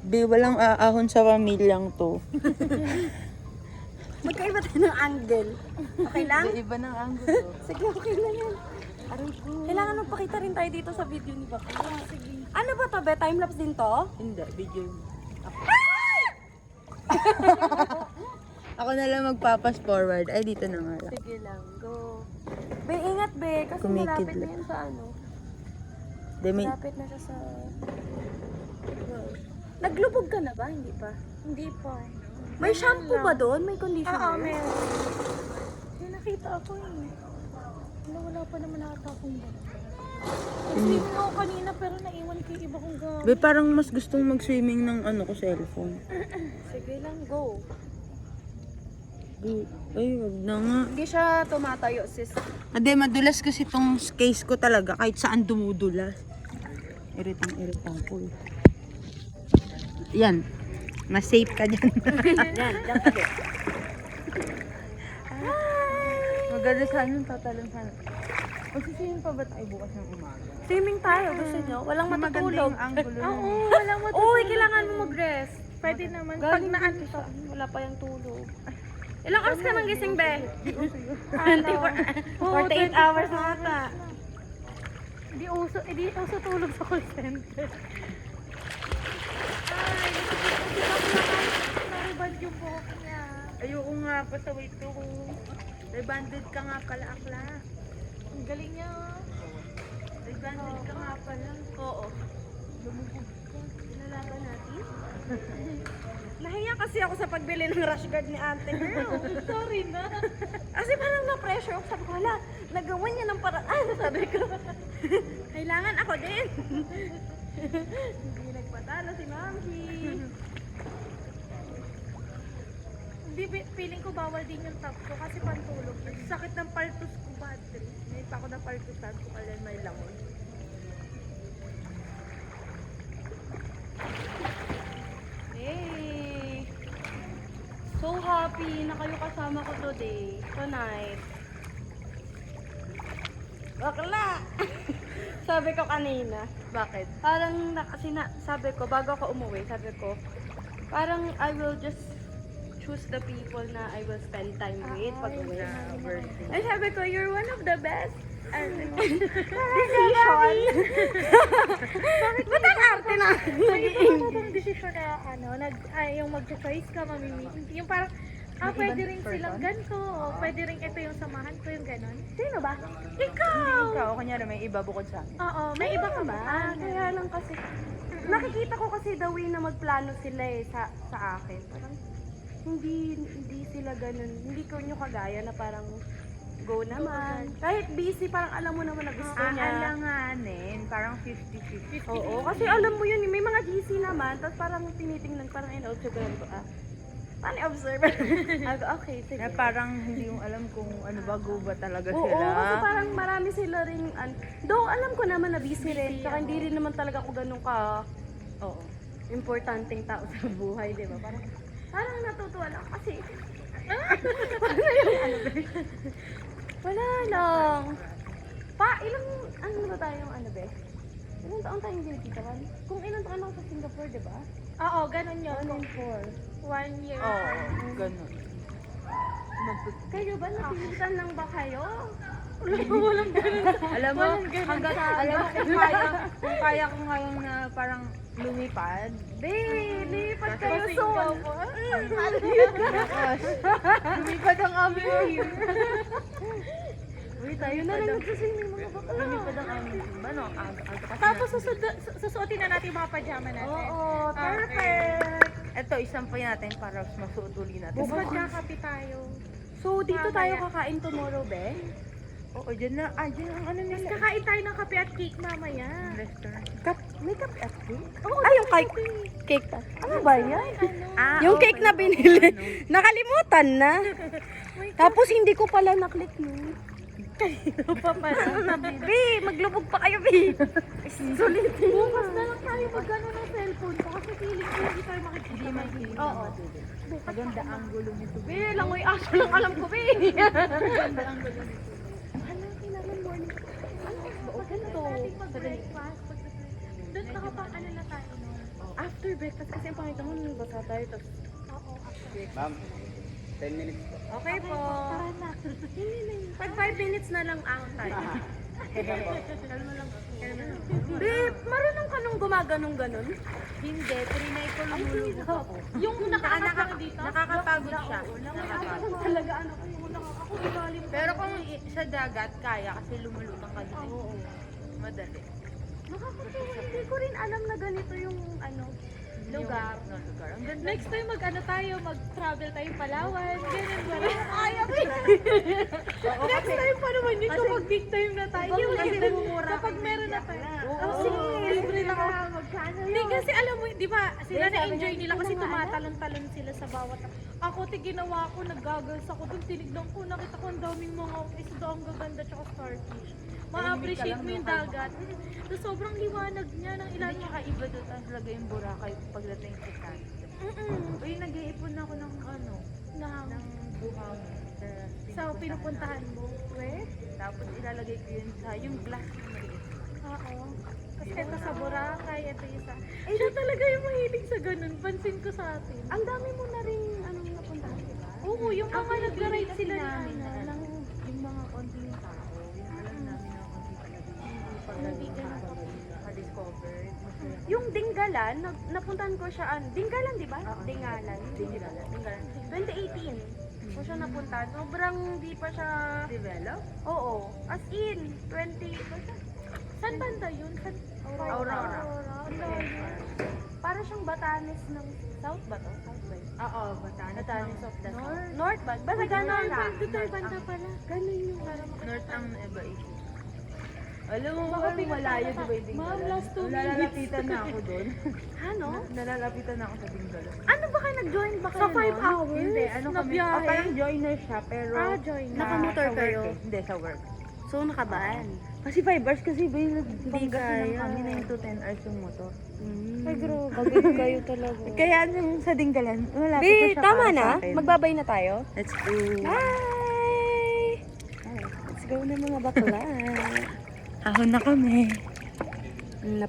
Be, walang aahon sa pamilyang to. Magkaiba tayo ng angle. Okay lang? Be, iba ng angulo. Sige, okay lang yan. Kailangan magpakita rin tayo dito sa video ni Bakla. Sige. Ano ba to, be? Timelapse din to? Hindi, video. Ako na lang magpapas forward. Ay, dito na nga lang. Sige lang, go. Be, ingat, be. Kasi Kumikid malapit na lang. yan sa ano. De, may, Malapit na siya sa... Naglubog ka na ba? Hindi pa. Hindi pa. May shampoo ba doon? May conditioner? Oo, meron. May nakita ako eh. Wala pa naman nakita akong ba. Nag-swimming ako kanina pero naiwan ko yung iba kong gamit. be, parang mas gustong mag-swimming ng ano ko cellphone. Sige lang, go. Be, ay, wag na nga. Hindi siya tumatayo, sis. Ade, madulas kasi tong case ko talaga kahit saan dumudulas. Iritang ko eh. Yan. Mas safe ka dyan. Yan, diyan ka din. Maganda sana tatalon sana. Magsisihin pa ba tayo bukas ng umaga? Swimming tayo, gusto nyo? Walang matutulog. Angulo Oo, walang matutulog. Uy, kailangan mo mag-rest. Pwede naman. Pag Galing naan dito pa. sa, wala pa yung tulog. Ilang hours ka nang gising, be? 48 hours na ata. Hindi uso tulog sa call center. Ay, nariband yung buhok niya. Ayoko nga pa sa wait ko. May banded ka nga pala, akla. Ang galing niya. May banded ka nga pala. Oo. Lumubog ka. Nalaban natin? Nahiya kasi ako sa pagbili ng rash guard ni ate girl. Sorry na. Kasi parang na-pressure ako. Sabi ko, hala, nagawa niya ng paraan. Sabi ko, kailangan ako din. Hindi nagpatalo si Mamsi. Hindi, feeling ko bawal din yung top ko kasi pantulog yun. Sakit ng paltos ko, battery. May pa ako ng paltusan ko kailan may lamon. Hey! So happy na kayo kasama ko today, tonight. Bakla! Sabi ko kanina. Bakit? Parang kasi sabi ko, bago ako umuwi, sabi ko, parang I will just choose the people na I will spend time with pag uwi. Birthday. And sabi ko, you're one of the best. Decision. Ba't ang arte na? Naging itong decision na yung mag-choice ka, mamimit. Yung parang, pwede rin silang ganito. O pwede rin ito yung samahan ko, yung ganon. Sino ba? Ikaw! Ikaw, kunyari may iba bukod sa akin. Oo, may iba ka ba? Kaya lang kasi, nakikita ko kasi the way na magplano sila eh sa akin. Parang, hindi sila ganun. Hindi ko nyo kagaya na parang, go naman. Kahit busy, parang alam mo naman na gusto niya. Alanganin, parang 50-50. Oo, kasi alam mo yun, may mga GC naman, tapos parang tinitingnan, parang in-observe ko, paano i-observe? Okay, sige. Na parang hindi mo alam kung ano ba, go ba talaga Oo, sila. kasi parang marami sila rin, though alam ko naman na busy rin, saka hindi rin naman talaga ako ganun ka, importanteng tao sa buhay, di ba? Parang natutuwa lang kasi, wala lang. Ilang, ano ba tayong be? Ilang taon tayong dinikitawan? Kung ilang taon ako sa Singapore, di ba? Oo, ganon yun. 1 1 year. Oo, ganun. Kayo ba? Napilitan lang ba kayo? Walang ganon. Alam mo, hanggang, alam mo, kung kaya ko ngayon na parang lumipad. Lipat kayo soon. Lumipad ang aming team. Uy, tayo na lang nagsaswimming mga bakla. Lumipad ang aming team. Ano, Tapos susuotin na natin yung mga pajama natin. Oo, perfect. Ito, isampay natin para masuot uli natin. Bukas kakapi tayo. So, dito tayo kakain tomorrow, be? Oo, dyan na. Dyan ang ano Tapos nila. kakain tayo ng kape at cake mamaya. Restaurant. May kape at cake? Oo, Yung cake pa. Ano ba yan? Yung oo, cake na pala, binili. ano. Nakalimutan na. Tapos hindi ko pala na-click yun. Bi, maglubog pa kayo, Bi. Sulitin. Bukas na lang tayo mag-ano ng cellphone ko kasi feeling ko hindi tayo makikita. Oo. Maganda ang gulo nito. Bi, langoy aso lang alam ko, Bi. Maganda ang gulo nito. Ano, kailangan morning. Ano, ganito. Mag-breakfast. Doon nakapang ano na tayo. After Mag-breakfast kasi ang pangita mo, basa tayo. Tapos, Oo, actually. Ma'am, 10 minutes po. okay po. Tara na. Pag 5 minutes na lang ang tayo. Kalma lang. Babe, marunong ka nung gumaganong ganon? Hindi, trinay ko lumulubog ako. Yung nakakapag dito. Nakakapagod siya. Ako talaga, ano ko yung ako ilalim. Pero kung sa dagat, kaya kasi lumulutang ka doon. Oo. Madali. Nakakatuwa. Hindi ko rin alam na ganito yung ano, lugar. Yung lugar. Ang ganda. Next time tayo, mag-travel tayo Palawan. Ganun ba rin? Ayaw ko. Next time pa naman yun kapag big time na tayo. Yung Kasi libre, mumura kapag kayo, meron na iyak tayo. na. Oh, sige, libre na ako. Magkano Hindi yun? kasi alam mo, di ba, sila Sabi na-enjoy niya, nila hindi kasi ko na nga tumatalon-talon sila sa bawat. Ako, ginawa ko, naggagals ako dun, tinignan ko, nakita ko ang daming mga isda, ang gaganda, tsaka starfish. Ma-appreciate mo yung dagat. So, sobrang liwanag niya ng Ilan ilalim. niya kaiba doon talaga yung Boracay pagdating sa sunset. Uy, nag-iipon ako ng ano, ng buhangin. Sa pinupuntahan mo. We? Tapos ilalagay ko yun sa yung glass na maliit. Oo. Kasi ito sa Boracay, ito yung sa... Siya talaga yung mahilig sa ganun. Pansin ko sa atin. Ang dami mo na rin anong napuntahan, di ba? Oo, yung mga nag-ride sila namin na na ng... yung mga konting tao, yung alam namin na konti talaga yung Hindi pag-discover. Yung Dinggalan, napuntahan ko siya, Dinggalan, di ba? Dingalan. Tinggalan. 2018. Ko siya napuntahan. Sobrang di pa siya... Develop? Oo. As in, 20... Saan banda yun? Saan? Aurora. Ang layo. Para siyang Batanes ng... South ba to? South ba? Oo, Batanes. Batanes of the North. South. North ba? Basta gano'n na. Ito tayo banda pala. Ganun yung... North ang iba ito. Alam mo, Baka parang malayo, di ba yung Ma'am, Dinggalan? last 2 minutes. Nalalapitan na ako doon. Ano? Nalalapitan na ako sa Dinggalan. Ano ba kayo nag-join ba kayo? Sa 5 nun? hours? Hindi, ano na kami, biyahe? parang joiner siya, pero... joiner. Nakamotor sa work kayo? eh. Hindi, sa work. So, nakaban? Kasi 5 hours kasi ba yung Hindi nagpanggas lang kaya. kami na yung 10 hours yung motor. Ay, grabe kayo talaga. Kaya yung sa Dinggalan, malapit na Be, siya tama para na. sa akin. Magbabay na tayo. Let's go. Bye! Let's go na mga bakla. Ahon na kami.